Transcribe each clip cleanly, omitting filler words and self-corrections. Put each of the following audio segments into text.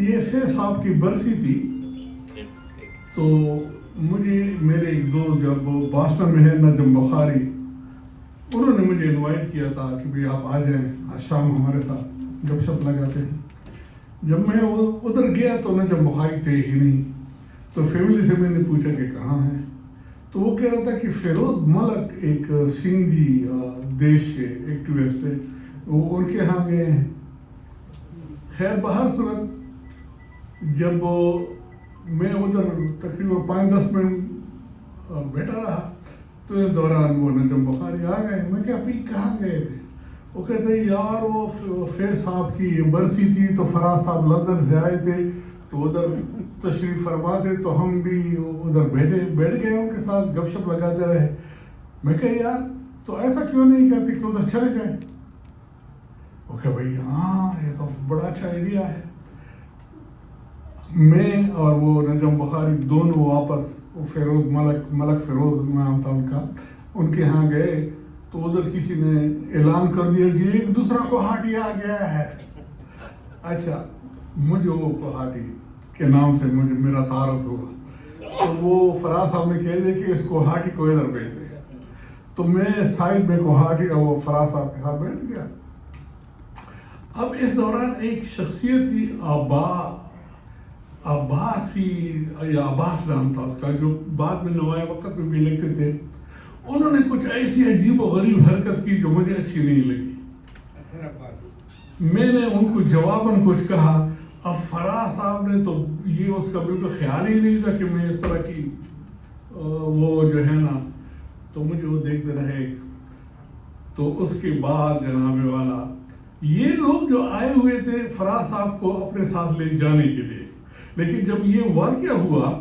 یہ فیض صاحب کی برسی تھی تو مجھے میرے ایک دوست جب باسٹن میں ہے نجم بخاری انہوں نے مجھے انوائٹ کیا تھا کہ بھئی آپ آ جائیں آج شام ہمارے ساتھ گپ شپ لگاتے ہیں. جب میں ادھر گیا تو نجم بخاری تھے ہی نہیں. تو فیملی سے میں نے پوچھا کہ کہاں ہیں تو وہ کہہ رہا تھا کہ فیروز ملک ایک سندھی دیش کے ایکٹیوسٹ ہے وہ ان کے ہاں گئے ہیں. خیر بہر صورت جب میں ادھر تقریباً 5-10 منٹ بیٹھا رہا تو اس دوران وہ نجم بخاری آ گئے. میں کہا بھئی کہاں گئے تھے؟ وہ کہتے ہیں یار وہ فیض صاحب کی برسی تھی تو فراز صاحب لندن سے آئے تھے تو ادھر تشریف فرما دے تو ہم بھی ادھر بیٹھ گئے ان کے ساتھ گپ شپ لگاتے رہے. میں کہا یار تو ایسا کیوں نہیں کرتے کہ ادھر چلے جائیں؟ وہ کہ بھئی ہاں یہ تو بڑا اچھا آئیڈیا ہے. میں اور وہ نجم بخاری دونوں واپس وہ فیروز ملک فیروز نام تھا ان کا ان کے ہاں گئے تو ادھر کسی نے اعلان کر دیا کہ ایک دوسرا کوہاٹی آ گیا ہے. اچھا مجھے وہ کوہاٹی کے نام سے مجھے میرا تعارف ہوا تو وہ فراز صاحب نے کہہ دیا کہ اس کوہاٹی کو ادھر بھیج دے. تو میں سائڈ میں کوہاٹی کا وہ فراز صاحب کے ساتھ بیٹھ گیا. اب اس دوران ایک شخصیت تھی عباسی یا عباس نام تھا اس کا جو بعد میں نوائے وقت میں بھی لکھتے تھے. انہوں نے کچھ ایسی عجیب و غریب حرکت کی جو مجھے اچھی نہیں لگی. میں نے ان کو جواباً کچھ کہا. اب فراز صاحب نے تو یہ اس کا بالکل خیال ہی نہیں تھا کہ میں اس طرح کی وہ جو ہے نا تو مجھے وہ دیکھتے رہے. تو اس کے بعد جناب والا یہ لوگ جو آئے ہوئے تھے فراز صاحب کو اپنے ساتھ لے جانے کے لیے لیکن جب یہ واقعہ ہوا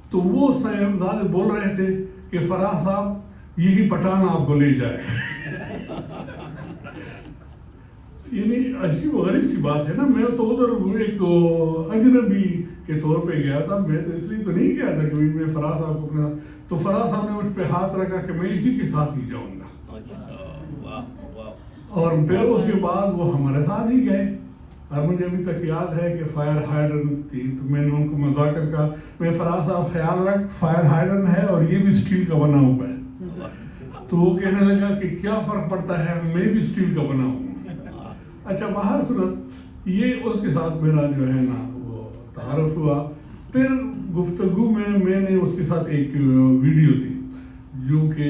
تو وہ صاحبزادے بول رہے تھے کہ فراز صاحب یہی پٹھان آپ کو لے جائے. یعنی عجیب و غریب سی بات ہے نا. میں تو ادھر ایک اجنبی کے طور پہ گیا تھا. میں تو اس لیے تو نہیں گیا تھا کہ میں فراز صاحب کو اپنا تو فراز صاحب نے مجھ پہ ہاتھ رکھا کہ میں اسی کے ساتھ ہی جاؤں گا اور پھر اس کے بعد وہ ہمارے ساتھ ہی گئے. اور مجھے ابھی تک یاد ہے کہ فائر ہائیڈرن تھی تو میں نے ان کو مذاکر کا میں فراز صاحب خیال رکھ فائر ہائیڈرن ہے اور یہ بھی اسٹیل کا بنا ہوا ہے. تو وہ کہنے لگا کہ کیا فرق پڑتا ہے میں بھی اسٹیل کا بنا ہوں. اچھا باہر صورت یہ اس کے ساتھ میرا جو ہے نا وہ تعارف ہوا. پھر گفتگو میں نے اس کے ساتھ ایک ویڈیو تھی جو کہ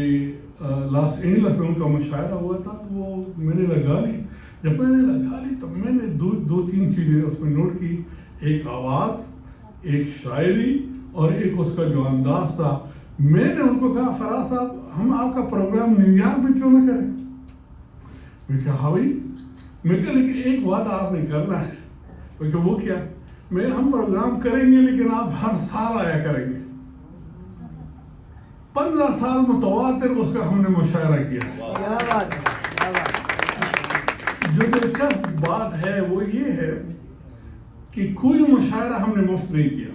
لاس اینجلس میں ان کا مشاعرہ ہوا تھا تو وہ میں نے لگا لی. جب میں نے لگا لی تو میں نے دو تین چیزیں اس میں نوٹ کی. ایک آواز ایک شاعری اور ایک اس کا جو انداز تھا. میں نے ان کو کہا فراز صاحب ہم آپ کا پروگرام نیو یارک میں کیوں نہ کریں؟ میں کہا ہاں بھائی. میں کہا لیکن ایک وعدہ آپ نے کرنا ہے. کیونکہ وہ کیا ہم پروگرام کریں گے لیکن آپ ہر سال آیا کریں گے. 15 سال متواتر اس کا ہم نے مشاعرہ کیا. جو دلچسپ بات ہے وہ یہ ہے کہ کوئی مشاعرہ ہم نے مفت نہیں کیا.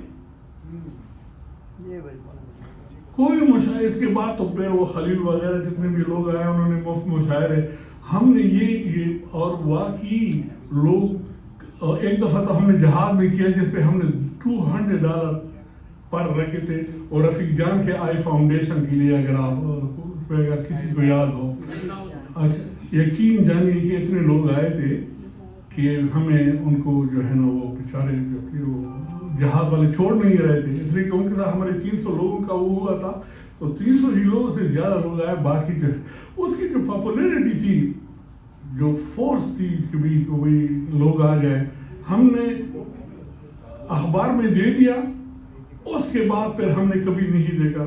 کوئی مشاعرہ اس کے بعد تو پھر وہ خلیل وغیرہ جتنے بھی لوگ آئے انہوں نے مفت مشاعرے ہم نے یہ اور واقعی لوگ ایک دفعہ تو ہم نے جہاد میں کیا جس پہ ہم نے $200 پر رکھے تھے. اور رفیق جان کے آئی فاؤنڈیشن کے لیے اگر آپ اس پہ اگر کسی کو یاد ہو. اچھا یقین جانیے کہ اتنے لوگ آئے تھے کہ ہمیں ان کو جو ہے نا وہ بیچارے جو تھے وہ جہاد والے چھوڑ نہیں رہے تھے. اس لیے کہ ان کے ساتھ ہمارے 300 لوگوں کا وہ ہوا تھا تو 300 ہی لوگوں سے زیادہ لوگ آئے. باقی جو اس کی جو پاپولیرٹی تھی جو فورس تھی کہ بھی لوگ آ جائے ہم نے اخبار میں دے دیا. اس کے بعد پھر ہم نے کبھی نہیں دیکھا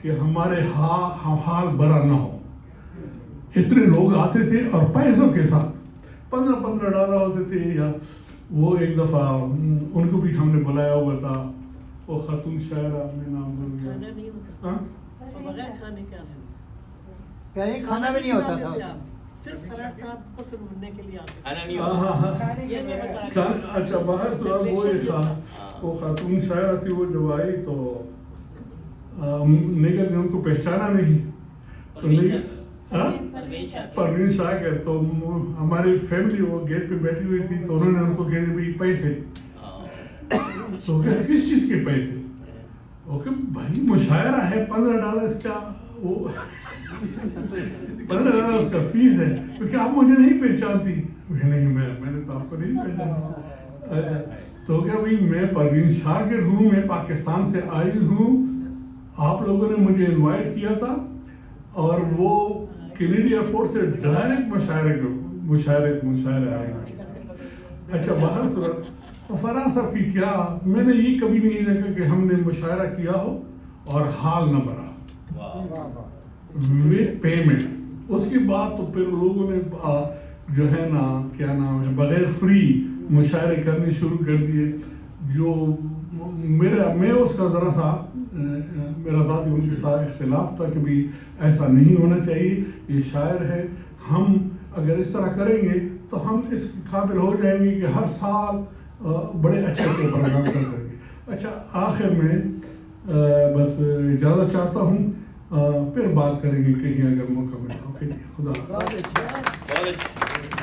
کہ ہمارے حال برا نہ ہو. اتنے لوگ آتے تھے اور پیسوں کے ساتھ $15 ہوتے تھے. یا وہ ایک دفعہ ان کو بھی ہم نے بلایا ہوا تھا. وہ خاتون شاعر آپ نے نام بول گیا کھانا بھی نہیں ہوتا تھا صرف فراز صاحب کو سننے کے لیے اچھا باہر سوال وہ ایک تھا وہ خاتون شاعرہ تھی. وہ جب آئی تو نگر نے ان کو پہچانا نہیں تو پروین شاکر تو ہماری فیملی وہ گیٹ پہ بیٹھی ہوئی تھی تو انہوں نے ان کو کہہ دی بھائی پیسے. تو کیا کس چیز کے پیسے؟ اوکے بھائی مشاعرہ ہے $15 کا وہ $15 اس کا فیس ہے، کیونکہ آپ مجھے نہیں پہچانتی. نہیں میں نے تو آپ کو نہیں پہچانا. تو کیا بھائی میں پروین شاکر ہوں، میں پاکستان سے آئی ہوں، آپ لوگوں نے مجھے انوائٹ کیا تھا اور وہ کینیڈی ایئرپورٹ سے ڈائریکٹ مشاعرہ آئے گا. اچھا باہر صورت فراز صاحب کی کیا، میں نے یہ کبھی نہیں دیکھا کہ ہم نے مشاعرہ کیا ہو اور ہال نہ بھرا ود پیمنٹ. اس کے بعد تو پھر لوگوں نے جو ہے نا کیا نام ہے بغیر فری مشاعرے کرنے شروع کر دیے. جو میں اس کا ذرا سا میرا ذاتی ان کے ساتھ اختلاف تھا کہ بھی ایسا نہیں ہونا چاہیے. یہ شاعر ہے، ہم اگر اس طرح کریں گے تو ہم اس قابل ہو جائیں گے کہ ہر سال بڑے اچھے پروگرام کرتے ہیں. اچھا آخر میں بس اجازت چاہتا ہوں، پھر بات کریں گے کہیں اگر موقع ملا. اوکے خدا.